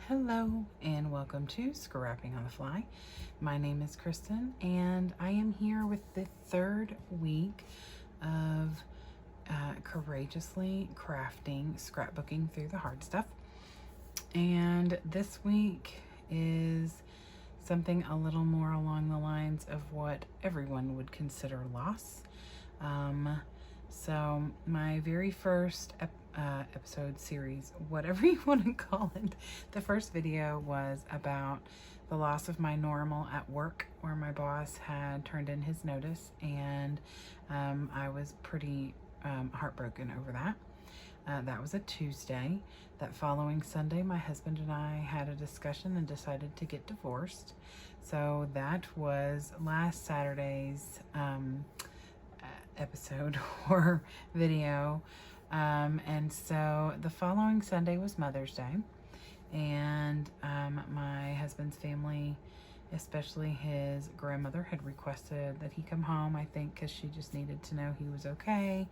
Hello and welcome to Scrapping on the Fly. My name is Kristen and I am here with the third week of courageously crafting scrapbooking through the hard stuff. And this week is something a little more along the lines of what everyone would consider loss. So my very first episode series, whatever you want to call it, the first video was about the loss of my normal at work, where my boss had turned in his notice, and I was pretty heartbroken over that. That was a Tuesday. That following Sunday, my husband and I had a discussion and decided to get divorced. So that was last Saturday's episode or video. And so the following Sunday was Mother's Day, and my husband's family, especially his grandmother, had requested that he come home, I think because she just needed to know he was okay,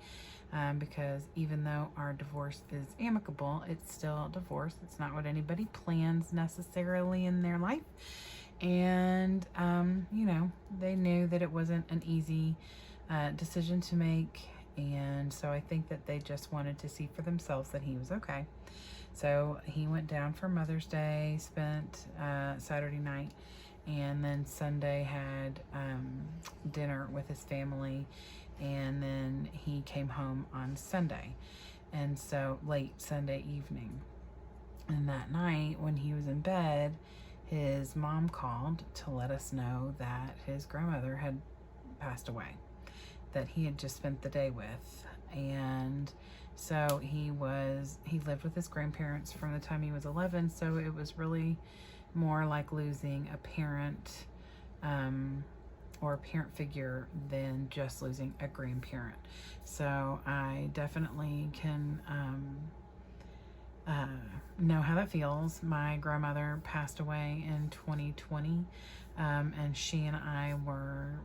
because even though our divorce is amicable, it's still a divorce. It's not what anybody plans necessarily in their life. And you know, they knew that it wasn't an easy decision to make, and so I think that they just wanted to see for themselves that he was okay. So he went down for Mother's Day, spent Saturday night, and then Sunday had dinner with his family, and then he came home on Sunday, and so late Sunday evening. And that night when he was in bed, his mom called to let us know that his grandmother had passed away, that he had just spent the day with. And so he lived with his grandparents from the time he was 11, so it was really more like losing a parent or a parent figure than just losing a grandparent. So I definitely can know how that feels. My grandmother passed away in 2020, and she and I were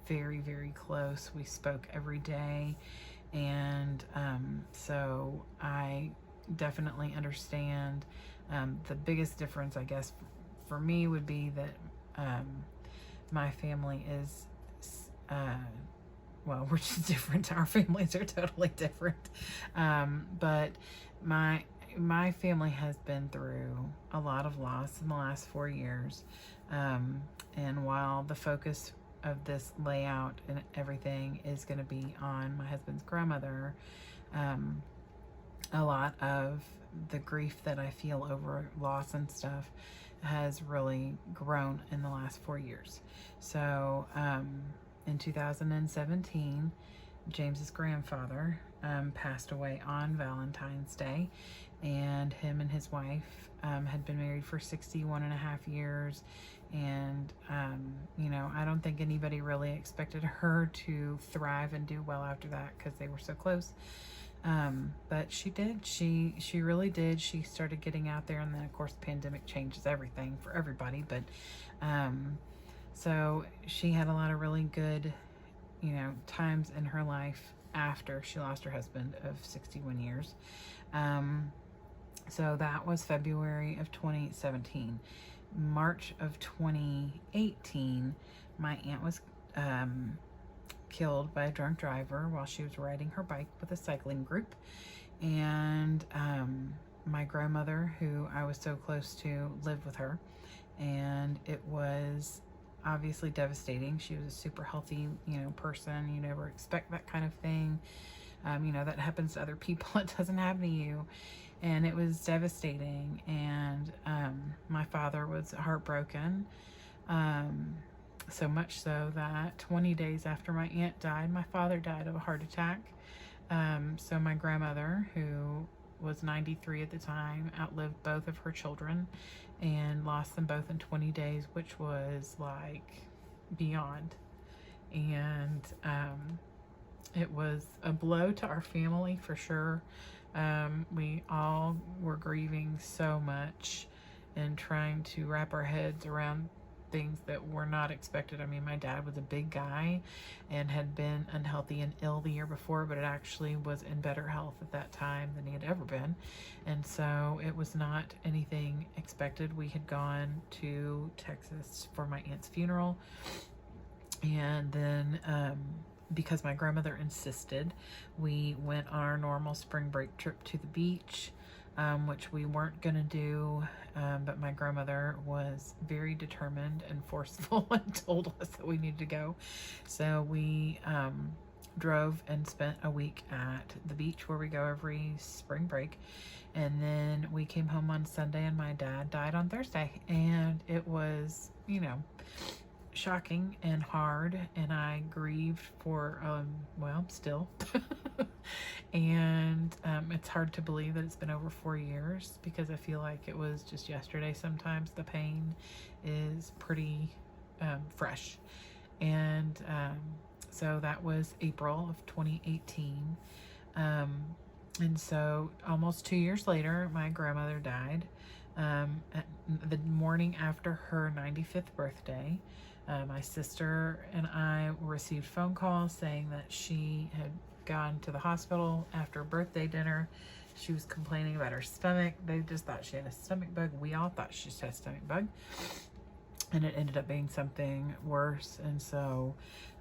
very, very close. We spoke every day, and so I definitely understand. The biggest difference, I guess, for me would be that my family is well, we're just different. Our families are totally different, but my family has been through a lot of loss in the last 4 years, and while the focus of this layout and everything is going to be on my husband's grandmother, a lot of the grief that I feel over loss and stuff has really grown in the last 4 years. So in 2017, James's grandfather passed away on Valentine's Day, and him and his wife had been married for 61.5 years. And you know, I don't think anybody really expected her to thrive and do well after that, because they were so close. But she did. She really did. She started getting out there, and then of course the pandemic changes everything for everybody. But so she had a lot of really good, you know, times in her life after she lost her husband of 61 years. So that was February of 2017. March of 2018, my aunt was killed by a drunk driver while she was riding her bike with a cycling group. And my grandmother, who I was so close to, lived with her, and it was obviously devastating. She was a super healthy, you know, person. You never expect that kind of thing. You know, that happens to other people. It doesn't happen to you. And it was devastating. And my father was heartbroken. So much so that 20 days after my aunt died, my father died of a heart attack. So my grandmother, who was 93 at the time, outlived both of her children and lost them both in 20 days, which was like beyond. And it was a blow to our family for sure. We all were grieving so much and trying to wrap our heads around things that were not expected. I mean, my dad was a big guy and had been unhealthy and ill the year before, but it actually was in better health at that time than he had ever been. And so it was not anything expected. We had gone to Texas for my aunt's funeral, and then because my grandmother insisted, we went on our normal spring break trip to the beach, which we weren't going to do, but my grandmother was very determined and forceful and told us that we needed to go. So we drove and spent a week at the beach where we go every spring break. And then we came home on Sunday, and my dad died on Thursday. And it was, shocking and hard, and I grieved for well, still and it's hard to believe that it's been over 4 years, because I feel like it was just yesterday. Sometimes the pain is pretty fresh. And so that was April of 2018, and so almost 2 years later, my grandmother died the morning after her 95th birthday. My sister and I received phone calls saying that she had gone to the hospital after a birthday dinner. She was complaining about her stomach. They just thought she had a stomach bug. We all thought she just had a stomach bug, and it ended up being something worse. And so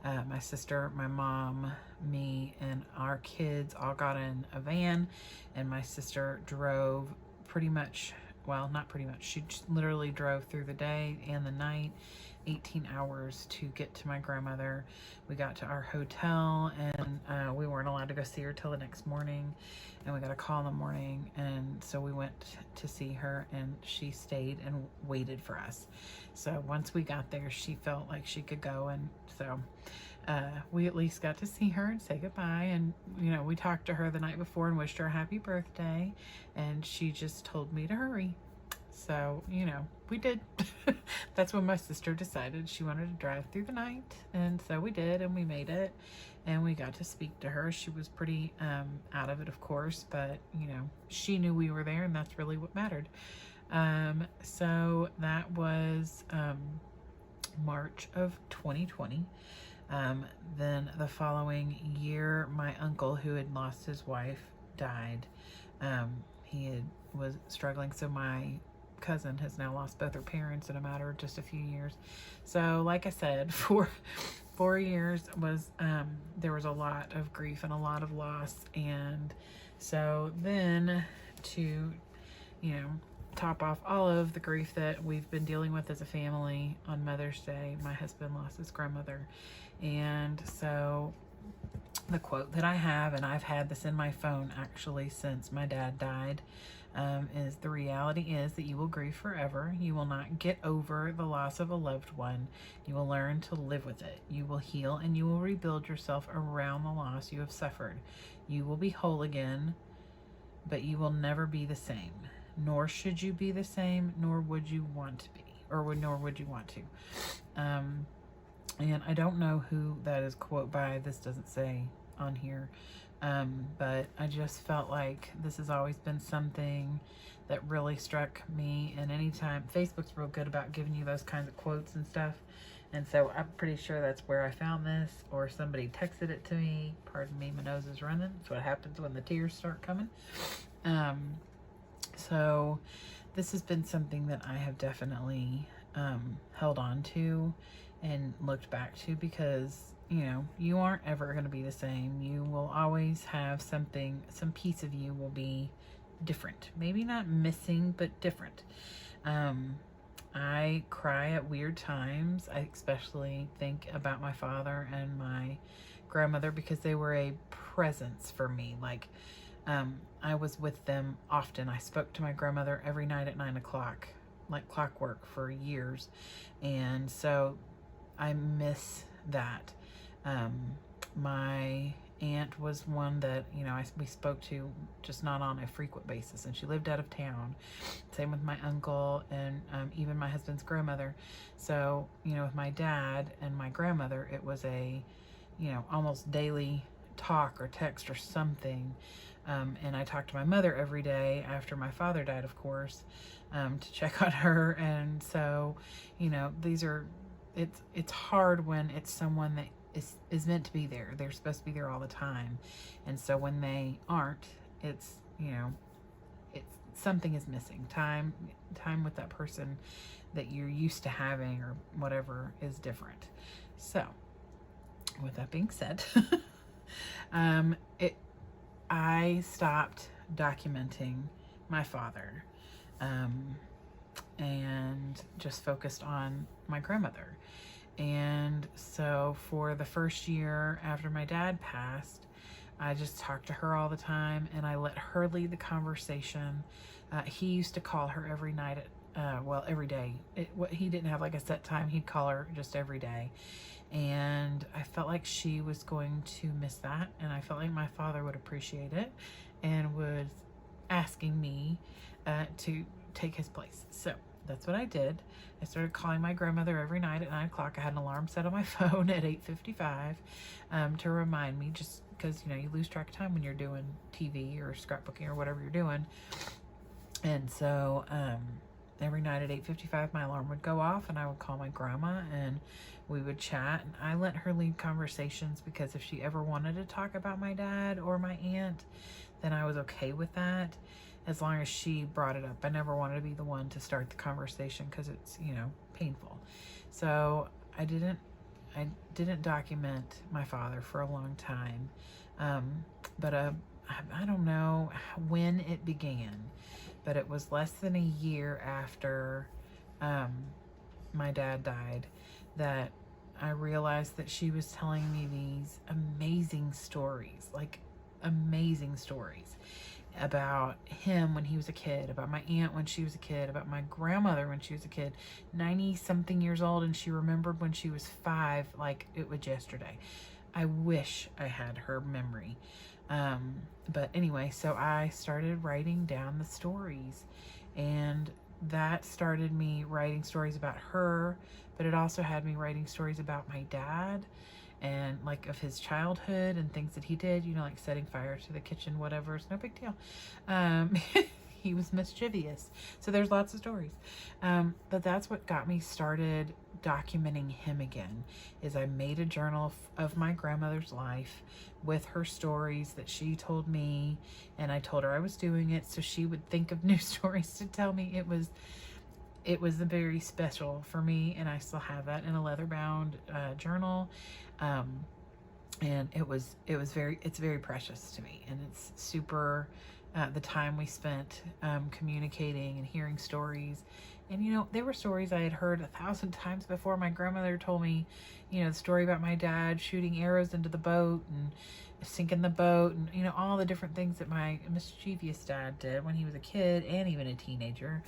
my sister, my mom, me, and our kids all got in a van, and my sister drove pretty much, well, not pretty much, she literally drove through the day and the night, 18 hours to get to my grandmother. We got to our hotel, and we weren't allowed to go see her till the next morning, and we got a call in the morning, and so we went to see her, and she stayed and waited for us. So once we got there, she felt like she could go, and so we at least got to see her and say goodbye. And we talked to her the night before and wished her a happy birthday, and she just told me to hurry. So, we did. That's when my sister decided she wanted to drive through the night. And so we did, and we made it, and we got to speak to her. She was pretty out of it, of course, but, she knew we were there, and that's really what mattered. So that was March of 2020. Then the following year, my uncle, who had lost his wife, died. He was struggling, so my cousin has now lost both her parents in a matter of just a few years. So like I said, for 4 years was there was a lot of grief and a lot of loss. And so then to top off all of the grief that we've been dealing with as a family, on Mother's Day, my husband lost his grandmother. And so the quote that I have, and I've had this in my phone actually since my dad died, is, "The reality is that you will grieve forever. You will not get over the loss of a loved one. You will learn to live with it. You will heal, and you will rebuild yourself around the loss you have suffered. You will be whole again, but you will never be the same. Nor should you be the same, nor would you want to be, nor would you want to." And I don't know who that is quote by. This doesn't say on here. But I just felt like this has always been something that really struck me. And anytime, Facebook's real good about giving you those kinds of quotes and stuff. And so I'm pretty sure that's where I found this, or somebody texted it to me. Pardon me, my nose is running. That's what happens when the tears start coming. So this has been something that I have definitely held on to and looked back to, because you aren't ever going to be the same. You will always have something, some piece of you will be different. Maybe not missing, but different. I cry at weird times. I especially think about my father and my grandmother, because they were a presence for me. Like, I was with them often. I spoke to my grandmother every night at 9 o'clock, like clockwork, for years. And so I miss that. My aunt was one that, we spoke to just not on a frequent basis, and she lived out of town. Same with my uncle, and even my husband's grandmother. So, with my dad and my grandmother, it was a, almost daily talk or text or something. And I talked to my mother every day after my father died, of course, to check on her. And so, you know, it's hard when it's someone that is meant to be there. They're supposed to be there all the time. And so when they aren't, it's, you know, it's something is missing. Time with that person that you're used to having or whatever is different. So with that being said, I stopped documenting my father, and just focused on my grandmother. And so for the first year after my dad passed, I just talked to her all the time, and I let her lead the conversation. He used to call her every night every day. He didn't have like a set time. He'd call her just every day. And I felt like she was going to miss that. And I felt like my father would appreciate it and was asking me to take his place. So that's what I did. I started calling my grandmother every night at 9 o'clock. I had an alarm set on my phone at 8:55 to remind me, just because, you know, you lose track of time when you're doing TV or scrapbooking or whatever you're doing. And so every night at 8:55, my alarm would go off and I would call my grandma and we would chat. And I let her lead conversations because if she ever wanted to talk about my dad or my aunt, then I was okay with that, as long as she brought it up. I never wanted to be the one to start the conversation because it's, you know, painful. So I didn't document my father for a long time. But I don't know when it began, but it was less than a year after my dad died that I realized that she was telling me these amazing stories, like amazing stories about him when he was a kid, about my aunt when she was a kid, about my grandmother when she was a kid, 90 something years old, and she remembered when she was 5 like it was yesterday. I wish I had her memory. But anyway, so I started writing down the stories, and that started me writing stories about her, but it also had me writing stories about my dad and like of his childhood and things that he did, you know, like setting fire to the kitchen, whatever. It's no big deal. He was mischievous. So there's lots of stories. But that's what got me started documenting him again, is I made a journal of my grandmother's life with her stories that she told me, and I told her I was doing it so she would think of new stories to tell me. It was very special for me, and I still have that in a leather bound journal. And it's very precious to me, and it's super, the time we spent communicating and hearing stories. And, you know, there were stories I had heard 1,000 times before. My grandmother told me, you know, the story about my dad shooting arrows into the boat and sinking the boat, and, you know, all the different things that my mischievous dad did when he was a kid and even a teenager.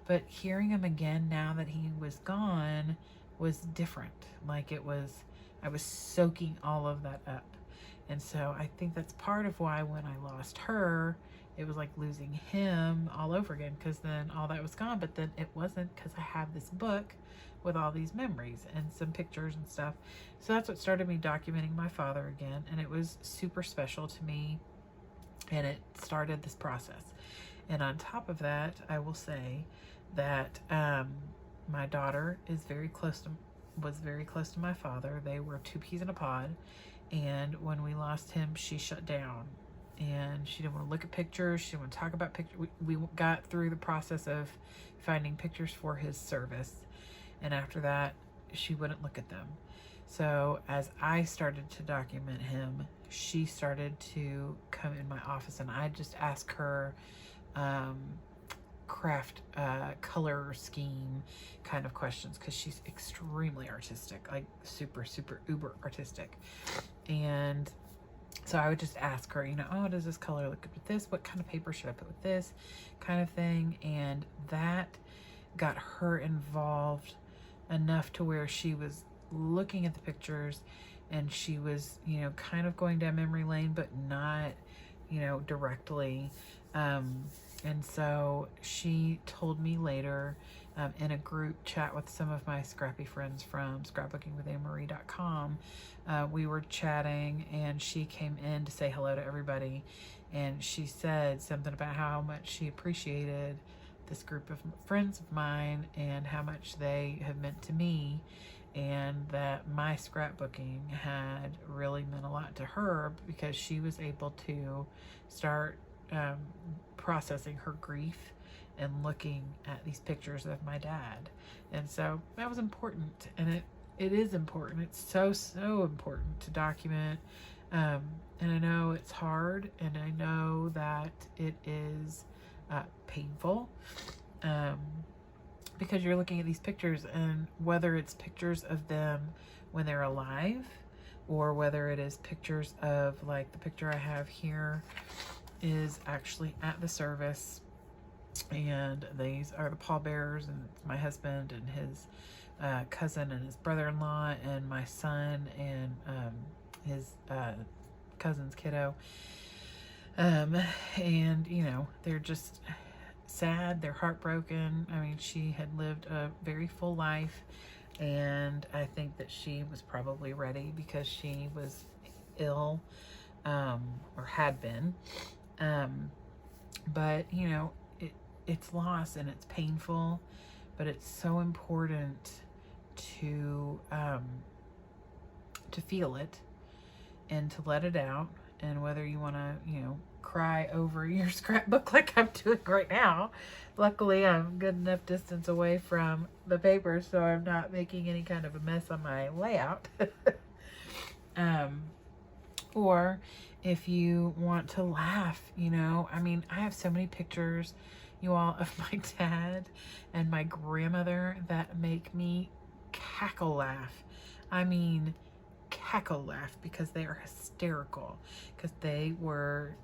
But hearing him again now that he was gone was different. Like I was soaking all of that up. And so I think that's part of why when I lost her, it was like losing him all over again, because then all that was gone. But then it wasn't, because I have this book with all these memories and some pictures and stuff. So that's what started me documenting my father again. And it was super special to me. And it started this process. And on top of that, I will say that my daughter was very close to my father. They were two peas in a pod. And when we lost him, she shut down. And she didn't want to look at pictures. She didn't want to talk about pictures. We got through the process of finding pictures for his service. And after that, she wouldn't look at them. So as I started to document him, she started to come in my office, and I just ask her craft color scheme kind of questions, because she's extremely artistic, like super uber artistic. And so I would just ask her, you know, oh, does this color look good with this? What kind of paper should I put with this kind of thing? And that got her involved enough to where she was looking at the pictures, and she was, you know, kind of going down memory lane, but not, you know, directly. And so she told me later, in a group chat with some of my scrappy friends from scrapbookingwithanemarie.com, we were chatting, and she came in to say hello to everybody. and she said something about how much she appreciated this group of friends of mine and how much they have meant to me, and that my scrapbooking had really meant a lot to her because she was able to start processing her grief and looking at these pictures of my dad. And so that was important, and it is important. It's so important to document. And I know it's hard, and I know that it is painful, because you're looking at these pictures, and whether it's pictures of them when they're alive, or whether it is pictures of, like the picture I have here is actually at the service, and these are the pallbearers, and it's my husband and his cousin and his brother-in-law and my son and his cousin's kiddo, and you know, they're just sad, they're heartbroken. I mean, she had lived a very full life, and I think that she was probably ready because she was ill, or had been, but you know, it's loss and it's painful, but it's so important to feel it and to let it out. And whether you want to, you know, cry over your scrapbook like I'm doing right now, luckily I'm good enough distance away from the paper so I'm not making any kind of a mess on my layout. Or if you want to laugh, you know, I mean, I have so many pictures, you all, of my dad and my grandmother that make me cackle laugh. I mean, cackle laugh, because they are hysterical, because they were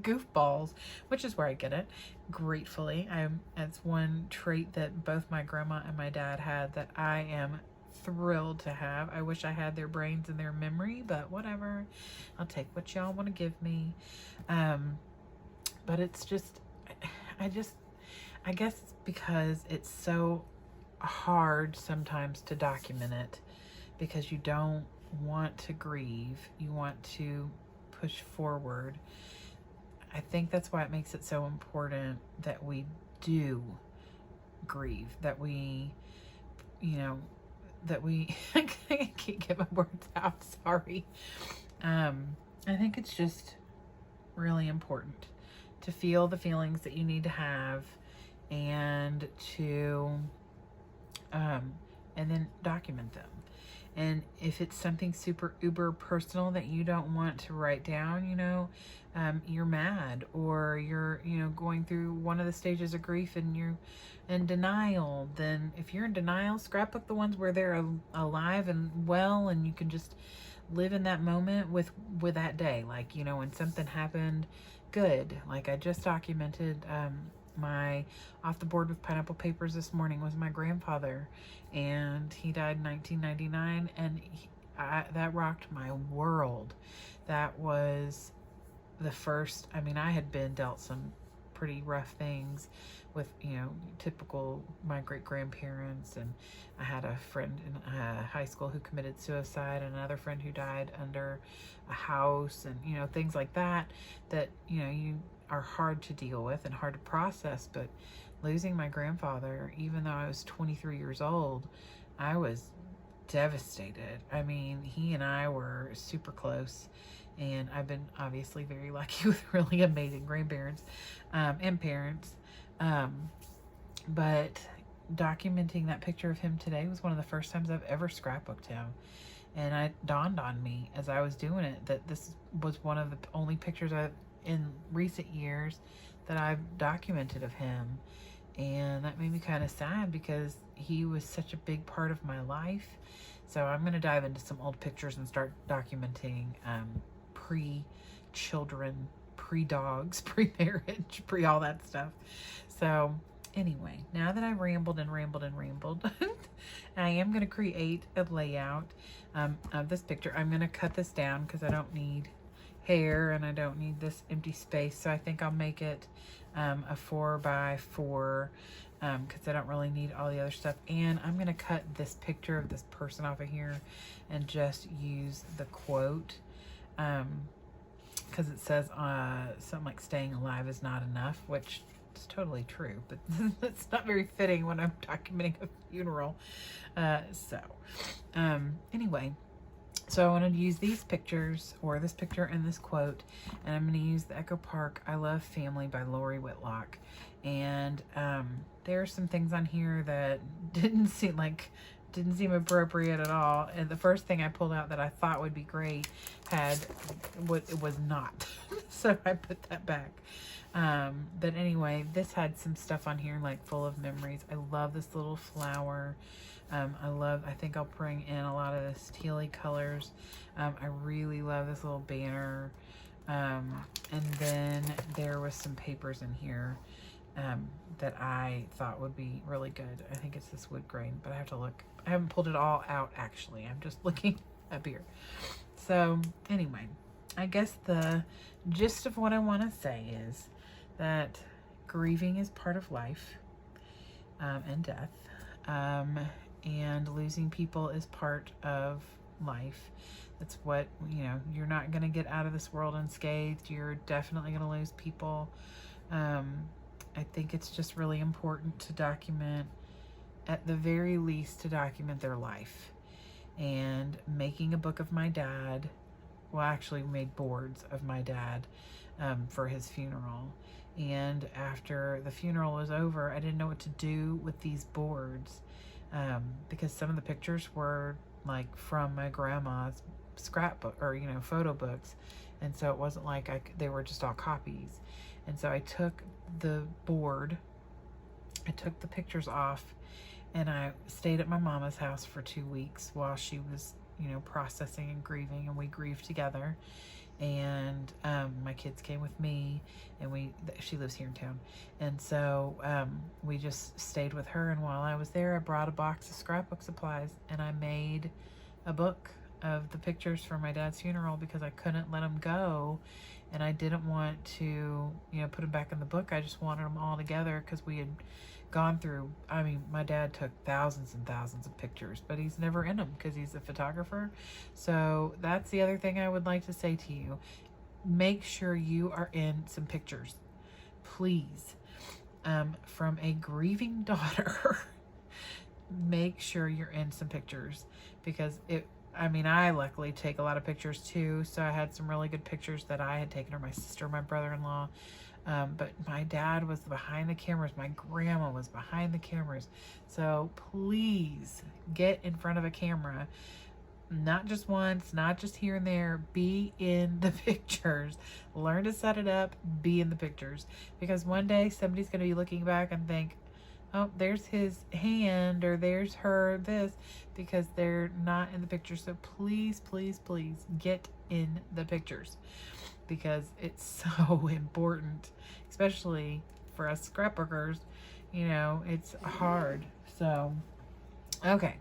goofballs, which is where I get it, gratefully. It's one trait that both my grandma and my dad had that I am thrilled to have. I wish I had their brains and their memory, but whatever. I'll take what y'all want to give me. But it's just, I guess it's because it's so hard sometimes to document it, because you don't want to grieve, you want to push forward. I think that's why it makes it so important that we do grieve, that we, you know, that we I can't get my words out, sorry. I think it's just really important to feel the feelings that you need to have, and to and then document them. And if it's something super uber personal that you don't want to write down, you know, you're mad, or you're, you know, going through one of the stages of grief and you're in denial, then if you're in denial, scrapbook the ones where they're alive and well, and you can just live in that moment with that day. Like, you know, when something happened good, like I just documented my off the board with pineapple papers this morning was my grandfather, and he died in 1999, and that rocked my world. That was the first, I mean, I had been dealt some pretty rough things with, you know, typical my great grandparents, and I had a friend in high school who committed suicide, and another friend who died under a house, and you know, things like that you know, you are hard to deal with and hard to process. But losing my grandfather, even though I was 23 years old, I was devastated. I mean, he and I were super close, and I've been obviously very lucky with really amazing grandparents and parents. But documenting that picture of him today was one of the first times I've ever scrapbooked him. And it dawned on me as I was doing it that this was one of the only pictures in recent years that I've documented of him. And that made me kind of sad, because he was such a big part of my life. So I'm going to dive into some old pictures and start documenting pre-children, pre-dogs, pre-marriage, pre-all that stuff. So anyway, now that I've rambled and rambled and rambled, I am going to create a layout of this picture. I'm going to cut this down because I don't need hair and I don't need this empty space. So I think I'll make it a 4x4 because I don't really need all the other stuff. And I'm going to cut this picture of this person off of here and just use the quote because it says something like staying alive is not enough, which is totally true, but it's not very fitting when I'm documenting a funeral. Anyway, so I wanted to use these pictures, or this picture and this quote, and I'm going to use the Echo Park I Love Family by Lori Whitlock. And there are some things on here that didn't seem appropriate at all. And the first thing I pulled out that I thought would be great it was not. So I put that back. But anyway, this had some stuff on here like full of memories. I love this little flower. I think I'll bring in a lot of this tealy colors. I really love this little banner. And then there was some papers in here that I thought would be really good. I think it's this wood grain, but I have to look. I haven't pulled it all out actually. I'm just looking up here. So anyway, I guess the gist of what I want to say is that grieving is part of life, and death. And losing people is part of life. That's what, you're not going to get out of this world unscathed. You're definitely going to lose people. I think it's just really important to document, at the very least, to document their life. And making a book of my dad, well, actually made boards of my dad for his funeral. And after the funeral was over, I didn't know what to do with these boards because some of the pictures were like from my grandma's scrapbook or, photo books. And so it wasn't like they were just all copies. And so I took the board, I took the pictures off, and I stayed at my mama's house for 2 weeks while she was, processing and grieving, and we grieved together. And my kids came with me, and she lives here in town. And so we just stayed with her. And while I was there, I brought a box of scrapbook supplies, and I made a book of the pictures from my dad's funeral because I couldn't let them go. And I didn't want to, put them back in the book. I just wanted them all together because we had gone through, my dad took thousands and thousands of pictures, but he's never in them because he's a photographer. So that's the other thing I would like to say to you. Make sure you are in some pictures, please. From a grieving daughter, make sure you're in some pictures because I luckily take a lot of pictures too. So I had some really good pictures that I had taken, or my sister, my brother-in-law. But my dad was behind the cameras. My grandma was behind the cameras. So please get in front of a camera. Not just once, not just here and there. Be in the pictures. Learn to set it up. Be in the pictures. Because one day somebody's going to be looking back and think, oh, there's his hand, or there's her this, because they're not in the picture. So please, please, please get in the pictures because it's so important, especially for us scrapbookers. It's hard. So, okay.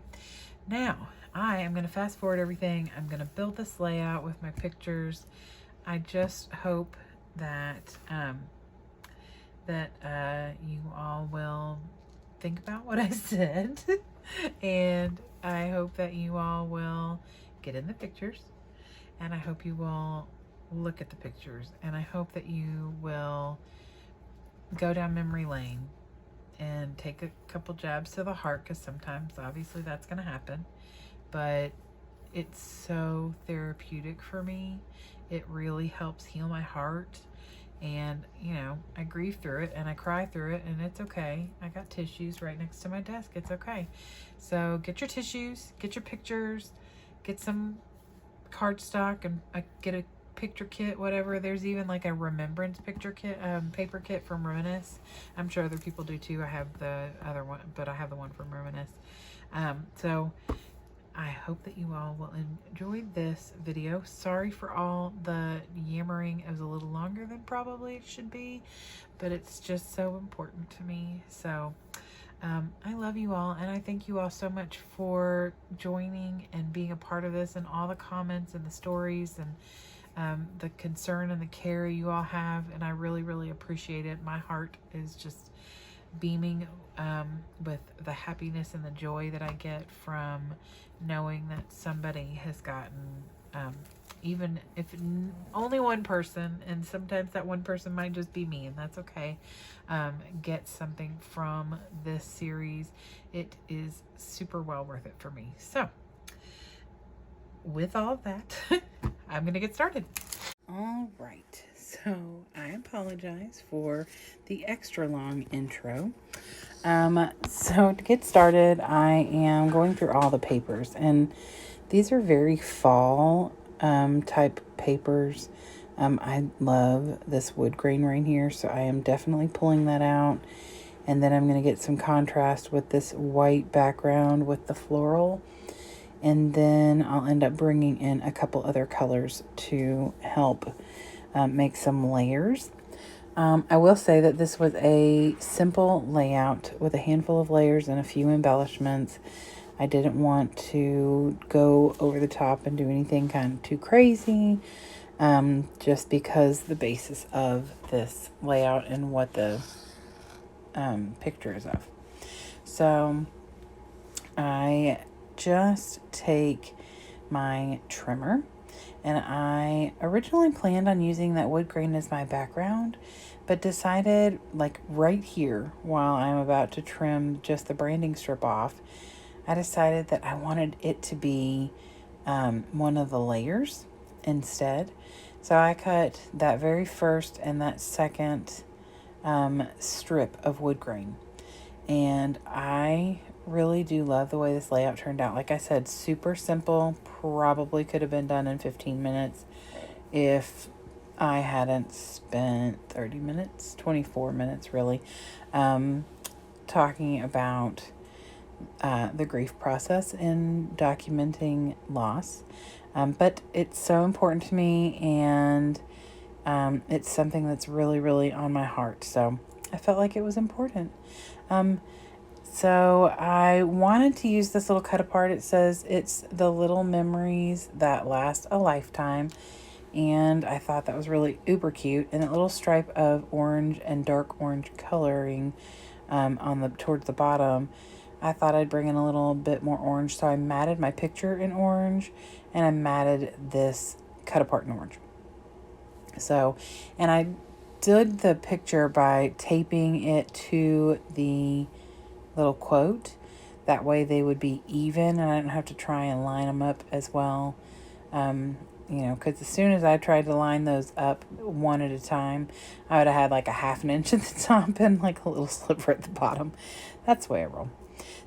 Now, I am going to fast forward everything. I'm going to build this layout with my pictures. I just hope that you all will think about what I said, and I hope that you all will get in the pictures, and I hope you will look at the pictures, and I hope that you will go down memory lane and take a couple jabs to the heart, because sometimes obviously that's going to happen, but it's so therapeutic for me. It really helps heal my heart. And, I grieve through it and I cry through it, and it's okay. I got tissues right next to my desk. It's okay. So get your tissues, get your pictures, get some cardstock, and get a picture kit, whatever. There's even like a remembrance picture kit, paper kit from Reminisce. I'm sure other people do too. I have the other one, but I have the one from Reminisce. So I hope that you all will enjoy this video. Sorry for all the yammering. It was a little longer than probably it should be, but it's just so important to me. So I love you all, and I thank you all so much for joining and being a part of this, and all the comments and the stories and the concern and the care you all have, and I really, really appreciate it. My heart is just beaming with the happiness and the joy that I get from knowing that somebody has gotten even if only one person, and sometimes that one person might just be me, and that's okay, get something from this series, it is super well worth it for me. So with all of that, I'm gonna get started. All right, so I apologize for the extra long intro. So to get started, I am going through all the papers, and these are very fall type papers. I love this wood grain right here, so I am definitely pulling that out. And then I'm going to get some contrast with this white background with the floral. And then I'll end up bringing in a couple other colors to help make some layers. I will say that this was a simple layout with a handful of layers and a few embellishments. I didn't want to go over the top and do anything kind of too crazy, just because the basis of this layout and what the picture is of. So I just take my trimmer, and I originally planned on using that wood grain as my background, but decided, like right here, while I'm about to trim just the branding strip off, I decided that I wanted it to be one of the layers instead. So I cut that very first and that second strip of wood grain. And I really do love the way this layout turned out. Like I said, super simple, probably could have been done in 15 minutes if I hadn't spent 30 minutes, 24 minutes really, talking about the grief process and documenting loss. But it's so important to me, and it's something that's really, really on my heart. So I felt like it was important. So I wanted to use this little cut apart. It says it's the little memories that last a lifetime. And I thought that was really uber cute. And that little stripe of orange and dark orange coloring towards the bottom, I thought I'd bring in a little bit more orange. So I matted my picture in orange, and I matted this cut apart in orange. So, and I did the picture by taping it to the little quote. That way they would be even, and I didn't have to try and line them up as well. Because as soon as I tried to line those up one at a time, I would have had like a half an inch at the top and like a little sliver at the bottom. That's the way I roll.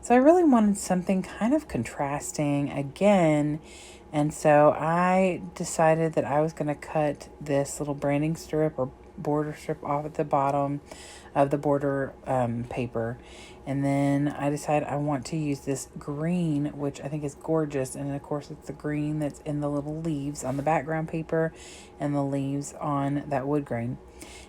So I really wanted something kind of contrasting again. And so I decided that I was going to cut this little branding strip or border strip off at the bottom of the border paper. And then I decided I want to use this green, which I think is gorgeous. And of course, it's the green that's in the little leaves on the background paper and the leaves on that wood grain.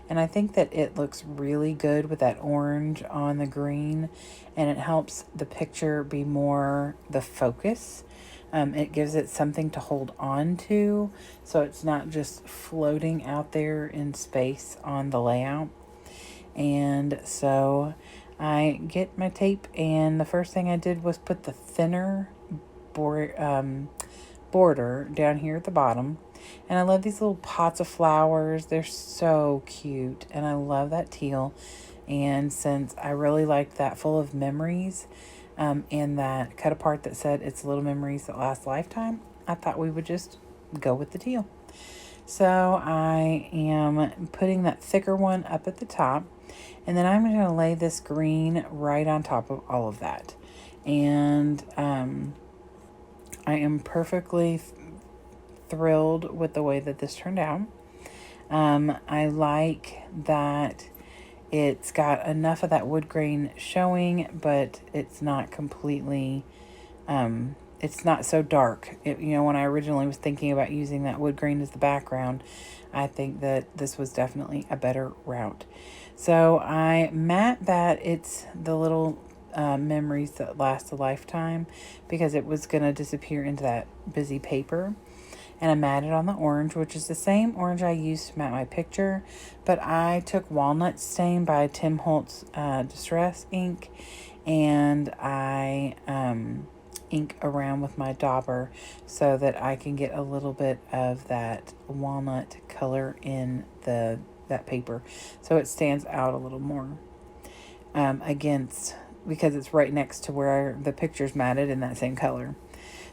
And I think that it looks really good with that orange on the green, and it helps the picture be more the focus. It gives it something to hold on to, so it's not just floating out there in space on the layout. And so I get my tape, and the first thing I did was put the thinner border down here at the bottom. And I love these little pots of flowers. They're so cute, and I love that teal. And since I really liked that full of memories, and that cut apart that said it's little memories that last a lifetime, I thought we would just go with the teal. So I am putting that thicker one up at the top, and then I'm going to lay this green right on top of all of that. And I am perfectly thrilled with the way that this turned out. I like that it's got enough of that wood grain showing, but it's not completely, it's not so dark. When I originally was thinking about using that wood grain as the background, I think that this was definitely a better route. So I matte that it's the little memories that last a lifetime, because it was going to disappear into that busy paper. And I matted on the orange, which is the same orange I used to matte my picture, but I took Walnut Stain by Tim Holtz Distress ink, and I ink around with my dauber so that I can get a little bit of that walnut color in that paper, so it stands out a little more against, because it's right next to where the picture's matted in that same color.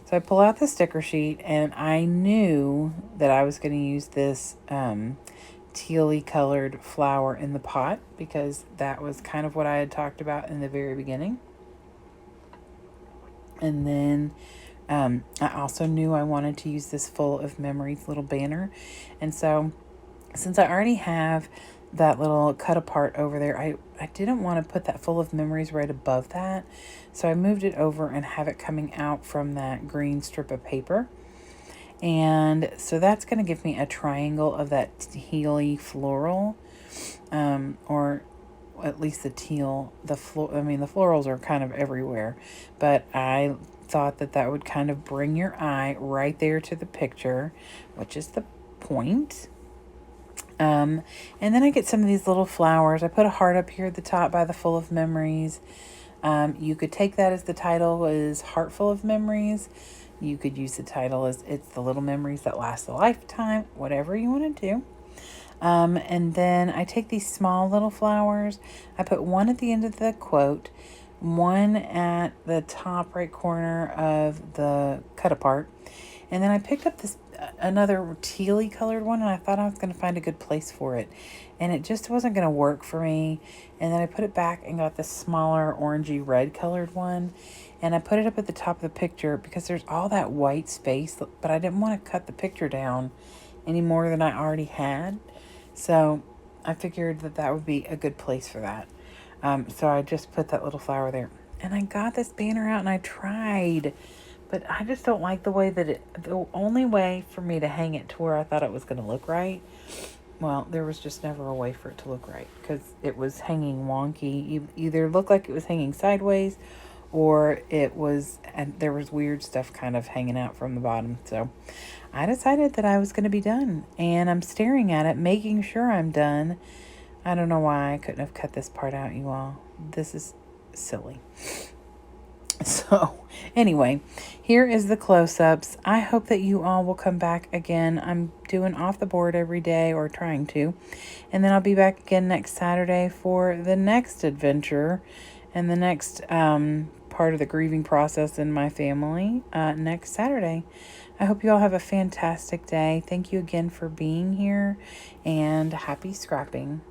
So I pull out the sticker sheet, and I knew that I was going to use this tealy colored flower in the pot, because that was kind of what I had talked about in the very beginning. And then I also knew I wanted to use this Full of Memories little banner. And so since I already have that little cut apart over there, I didn't want to put that Full of Memories right above that. So I moved it over and have it coming out from that green strip of paper. And so that's going to give me a triangle of that tealy floral, or at least the teal. The florals are kind of everywhere, but I thought that would kind of bring your eye right there to the picture, which is the point. And then I get some of these little flowers. I put a heart up here at the top by the Full of Memories. You could take that as the title is Heart Full of Memories. You could use the title as It's the Little Memories That Last a Lifetime, whatever you want to do. And then I take these small little flowers. I put one at the end of the quote, one at the top right corner of the cut apart. And then I picked up this another tealy colored one, and I thought I was going to find a good place for it. And it just wasn't going to work for me. And then I put it back and got this smaller orangey red colored one. And I put it up at the top of the picture because there's all that white space, but I didn't want to cut the picture down any more than I already had. So I figured that would be a good place for that. So I just put that little flower there. And I got this banner out and I tried, but I just don't like the way that the only way for me to hang it to where I thought it was going to look right, well, there was just never a way for it to look right because it was hanging wonky. Either looked like it was hanging sideways, or there was weird stuff kind of hanging out from the bottom. So I decided that I was going to be done, and I'm staring at it, making sure I'm done. I don't know why I couldn't have cut this part out, you all. This is silly. So anyway, here is the close-ups. I hope that you all will come back again. I'm doing off the board every day, or trying to. And then I'll be back again next Saturday for the next adventure and the next part of the grieving process in my family next Saturday. I hope you all have a fantastic day. Thank you again for being here, and happy scrapping.